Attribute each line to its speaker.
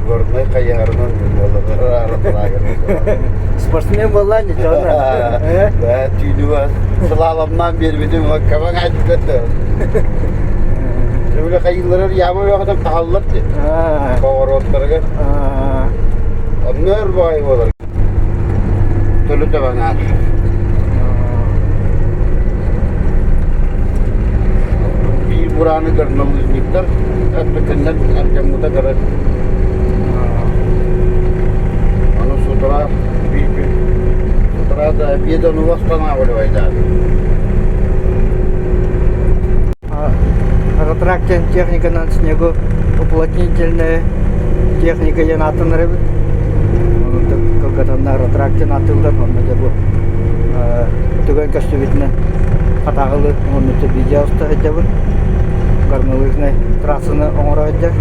Speaker 1: Görmey kayarının
Speaker 2: Spортсмен болла не жона.
Speaker 1: Ben tüylü var. Slalomdan bir bizim kavan açıp götür. Öyle kayıları yağma yok adam tahallar ki. Pavarotları. Onlar vay olur. Tülü de bana. Bir buranı kırnalı iznikler. Hepsinden erken muda kırır. Onu sutra bir sutra da bir de nuvastana böyle
Speaker 2: Ретрактен техниканан снегу уплотнительная техника янатын ребит. Когда на ретрактен атылдар, он да бу. Түгөн көстүбүтүнө катагылы, оны видео уста эдебир. Гармылыгына трассаны оңора эдебир.